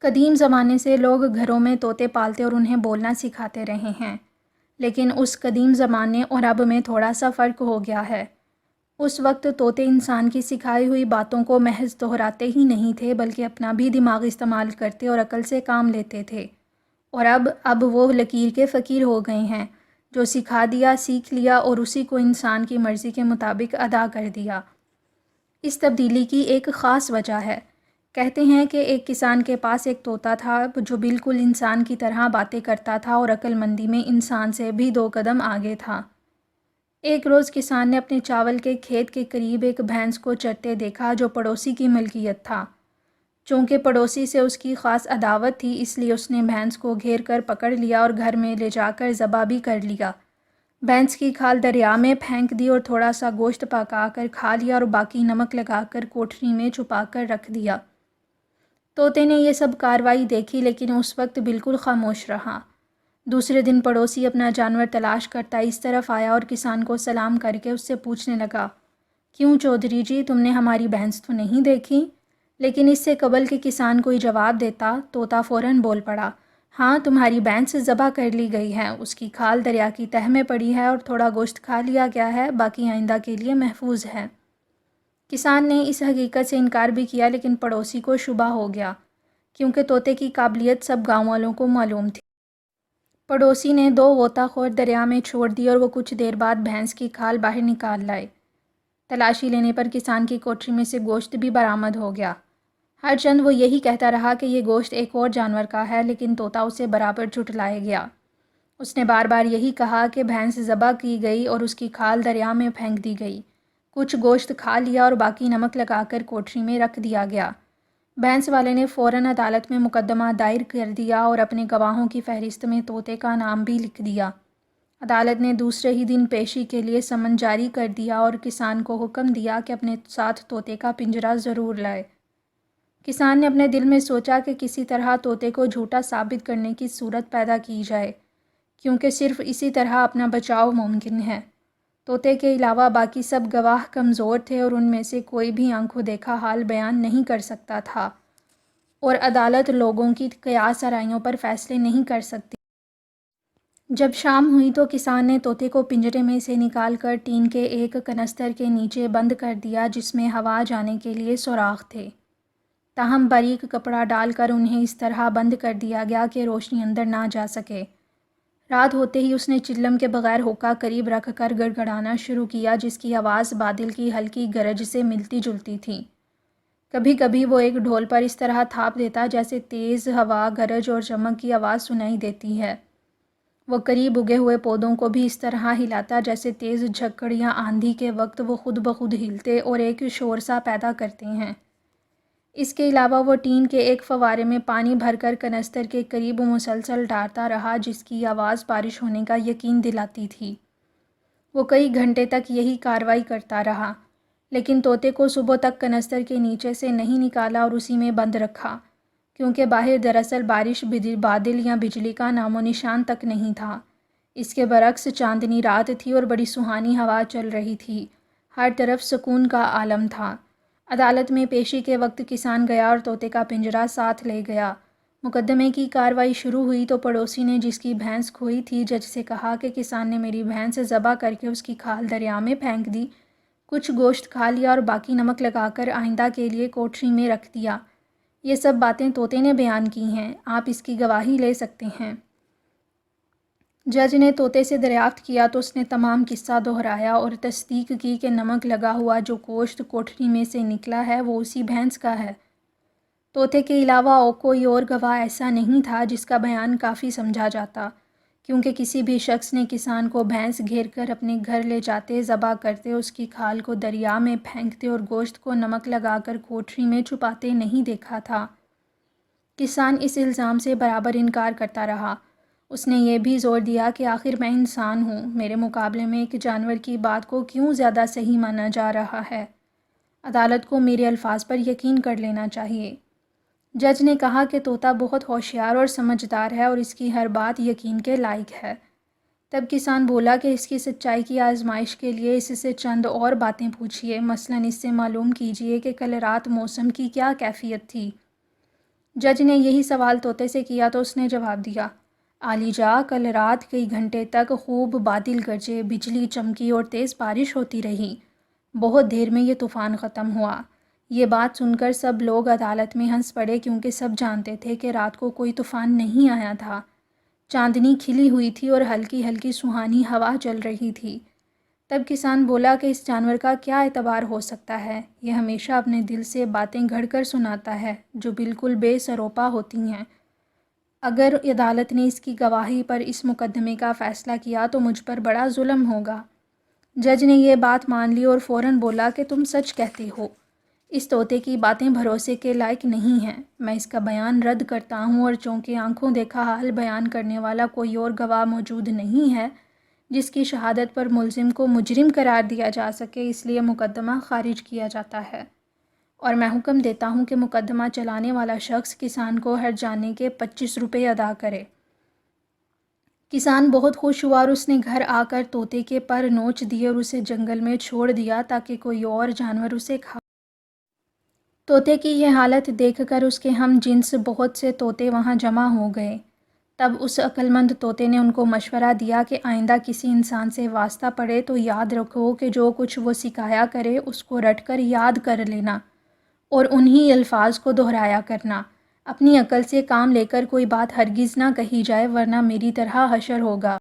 قدیم زمانے سے لوگ گھروں میں طوطے پالتے اور انہیں بولنا سکھاتے رہے ہیں، لیکن اس قدیم زمانے اور اب میں تھوڑا سا فرق ہو گیا ہے۔ اس وقت طوطے انسان کی سکھائی ہوئی باتوں کو محض دہراتے ہی نہیں تھے بلکہ اپنا بھی دماغ استعمال کرتے اور عقل سے کام لیتے تھے، اور اب وہ لکیر کے فقیر ہو گئے ہیں، جو سکھا دیا، سیکھ لیا اور اسی کو انسان کی مرضی کے مطابق ادا کر دیا۔ اس تبدیلی کی ایک خاص وجہ ہے۔ کہتے ہیں کہ ایک کسان کے پاس ایک طوطا تھا جو بالکل انسان کی طرح باتیں کرتا تھا اور عقل مندی میں انسان سے بھی 2 قدم آگے تھا۔ ایک روز کسان نے اپنے چاول کے کھیت کے قریب ایک بھینس کو چرتے دیکھا جو پڑوسی کی ملکیت تھا۔ چونکہ پڑوسی سے اس کی خاص عداوت تھی، اس لیے اس نے بھینس کو گھیر کر پکڑ لیا اور گھر میں لے جا کر ذبح بھی کر لیا۔ بھینس کی کھال دریا میں پھینک دی اور تھوڑا سا گوشت پکا کر کھا لیا اور باقی نمک لگا کر کوٹھری میں چھپا کر رکھ دیا۔ طوطے نے یہ سب کارروائی دیکھی لیکن اس وقت بالکل خاموش رہا۔ دوسرے دن پڑوسی اپنا جانور تلاش کرتا اس طرف آیا اور کسان کو سلام کر کے اس سے پوچھنے لگا، کیوں چودھری جی، تم نے ہماری بھینس تو نہیں دیکھی؟ لیکن اس سے قبل کہ کسان کوئی جواب دیتا، طوطا فوراً بول پڑا، ہاں، تمہاری بھینس ذبح کر لی گئی ہے، اس کی کھال دریا کی تہہ میں پڑی ہے اور تھوڑا گوشت کھا لیا گیا ہے، باقی آئندہ کے لیے محفوظ ہے۔ کسان نے اس حقیقت سے انکار بھی کیا لیکن پڑوسی کو شبہ ہو گیا، کیونکہ طوطے کی قابلیت سب گاؤں والوں کو معلوم تھی۔ پڑوسی نے 2 غوطہ خور دریا میں چھوڑ دی اور وہ کچھ دیر بعد بھینس کی کھال باہر نکال لائے۔ تلاشی لینے پر کسان کی کوٹری میں سے گوشت بھی برآمد ہو گیا۔ ہر چند وہ یہی کہتا رہا کہ یہ گوشت ایک اور جانور کا ہے، لیکن طوطا اسے برابر جھٹلائے گیا۔ اس نے بار بار یہی کہا کہ بھینس ذبح کی گئی اور اس کی کھال دریا میں پھینک دی گئی، کچھ گوشت کھا لیا اور باقی نمک لگا کر کوٹری میں رکھ دیا گیا۔ بھینس والے نے فوراً عدالت میں مقدمہ دائر کر دیا اور اپنے گواہوں کی فہرست میں طوطے کا نام بھی لکھ دیا۔ عدالت نے دوسرے ہی دن پیشی کے لیے سمن جاری کر دیا اور کسان کو حکم دیا کہ اپنے ساتھ طوطے کا پنجرہ ضرور لائے۔ کسان نے اپنے دل میں سوچا کہ کسی طرح طوطے کو جھوٹا ثابت کرنے کی صورت پیدا کی جائے، کیونکہ صرف اسی طرح اپنا بچاؤ ممکن ہے۔ طوطے کے علاوہ باقی سب گواہ کمزور تھے اور ان میں سے کوئی بھی آنکھوں دیکھا حال بیان نہیں کر سکتا تھا، اور عدالت لوگوں کی قیاس آرائیوں پر فیصلے نہیں کر سکتی۔ جب شام ہوئی تو کسان نے طوطے کو پنجرے میں سے نکال کر ٹین کے ایک کنستر کے نیچے بند کر دیا جس میں ہوا جانے کے لیے سوراخ تھے، تاہم باریک کپڑا ڈال کر انہیں اس طرح بند کر دیا گیا کہ روشنی اندر نہ جا سکے۔ رات ہوتے ہی اس نے چلم کے بغیر ہوکا قریب رکھ کر گڑگڑانا شروع کیا جس کی آواز بادل کی ہلکی گرج سے ملتی جلتی تھی۔ کبھی کبھی وہ ایک ڈھول پر اس طرح تھاپ دیتا جیسے تیز ہوا، گرج اور چمک کی آواز سنائی دیتی ہے۔ وہ قریب اگے ہوئے پودوں کو بھی اس طرح ہلاتا جیسے تیز جھکڑ یا آندھی کے وقت وہ خود بخود ہلتے اور ایک شور سا پیدا کرتے ہیں۔ اس کے علاوہ وہ ٹین کے ایک فوارے میں پانی بھر کر کنستر کے قریب مسلسل ڈالتا رہا جس کی آواز بارش ہونے کا یقین دلاتی تھی۔ وہ کئی گھنٹے تک یہی کارروائی کرتا رہا، لیکن طوطے کو صبح تک کنستر کے نیچے سے نہیں نکالا اور اسی میں بند رکھا، کیونکہ باہر دراصل بارش، بادل یا بجلی کا نام و نشان تک نہیں تھا۔ اس کے برعکس چاندنی رات تھی اور بڑی سہانی ہوا چل رہی تھی، ہر طرف سکون کا عالم تھا۔ عدالت میں پیشی کے وقت کسان گیا اور طوطے کا پنجرہ ساتھ لے گیا۔ مقدمے کی کارروائی شروع ہوئی تو پڑوسی نے جس کی بھینس کھوئی تھی جج سے کہا کہ کسان نے میری بھینس ذبح کر کے اس کی کھال دریا میں پھینک دی، کچھ گوشت کھا لیا اور باقی نمک لگا کر آئندہ کے لیے کوٹری میں رکھ دیا۔ یہ سب باتیں طوطے نے بیان کی ہیں، آپ اس کی گواہی لے سکتے ہیں۔ جج نے طوطے سے دریافت کیا تو اس نے تمام قصہ دہرایا اور تصدیق کی کہ نمک لگا ہوا جو گوشت کوٹری میں سے نکلا ہے وہ اسی بھینس کا ہے۔ طوطے کے علاوہ کوئی اور گواہ ایسا نہیں تھا جس کا بیان کافی سمجھا جاتا، کیونکہ کسی بھی شخص نے کسان کو بھینس گھیر کر اپنے گھر لے جاتے، ذبح کرتے، اس کی کھال کو دریا میں پھینکتے اور گوشت کو نمک لگا کر کوٹری میں چھپاتے نہیں دیکھا تھا۔ کسان اس الزام سے برابر انکار کرتا رہا۔ اس نے یہ بھی زور دیا کہ آخر میں انسان ہوں، میرے مقابلے میں ایک جانور کی بات کو کیوں زیادہ صحیح مانا جا رہا ہے؟ عدالت کو میرے الفاظ پر یقین کر لینا چاہیے۔ جج نے کہا کہ طوطا بہت ہوشیار اور سمجھدار ہے اور اس کی ہر بات یقین کے لائق ہے۔ تب کسان بولا کہ اس کی سچائی کی آزمائش کے لیے اس سے چند اور باتیں پوچھیے، مثلاً اس سے معلوم کیجیے کہ کل رات موسم کی کیا کیفیت تھی۔ جج نے یہی سوال طوطے سے کیا تو اس نے جواب دیا، عالی جا، کل رات کئی گھنٹے تک خوب بادل گرجے، بجلی چمکی اور تیز بارش ہوتی رہی۔ بہت دیر میں یہ طوفان ختم ہوا۔ یہ بات سن کر سب لوگ عدالت میں ہنس پڑے، کیونکہ سب جانتے تھے کہ رات کو کوئی طوفان نہیں آیا تھا۔ چاندنی کھلی ہوئی تھی اور ہلکی ہلکی سہانی ہوا چل رہی تھی۔ تب کسان بولا کہ اس جانور کا کیا اعتبار ہو سکتا ہے؟ یہ ہمیشہ اپنے دل سے باتیں گھڑ کر سناتا ہے جو بالکل بے سروپا ہوتی ہیں۔ اگر عدالت نے اس کی گواہی پر اس مقدمے کا فیصلہ کیا تو مجھ پر بڑا ظلم ہوگا۔ جج نے یہ بات مان لی اور فوراً بولا کہ تم سچ کہتے ہو، اس طوطے کی باتیں بھروسے کے لائق نہیں ہیں، میں اس کا بیان رد کرتا ہوں، اور چونکہ آنکھوں دیکھا حال بیان کرنے والا کوئی اور گواہ موجود نہیں ہے جس کی شہادت پر ملزم کو مجرم قرار دیا جا سکے، اس لیے مقدمہ خارج کیا جاتا ہے، اور میں حکم دیتا ہوں کہ مقدمہ چلانے والا شخص کسان کو ہر جانے کے 25 روپے ادا کرے۔ کسان بہت خوش ہوا اور اس نے گھر آ کر طوطے کے پر نوچ دیے اور اسے جنگل میں چھوڑ دیا تاکہ کوئی اور جانور اسے کھا۔ طوطے کی یہ حالت دیکھ کر اس کے ہم جنس بہت سے طوطے وہاں جمع ہو گئے۔ تب اس عقل مند طوطے نے ان کو مشورہ دیا کہ آئندہ کسی انسان سے واسطہ پڑے تو یاد رکھو کہ جو کچھ وہ سکھایا کرے اس کو رٹ کر یاد کر لینا اور انہی الفاظ کو دہرایا کرنا۔ اپنی عقل سے کام لے کر کوئی بات ہرگز نہ کہی جائے ورنہ میری طرح حشر ہوگا۔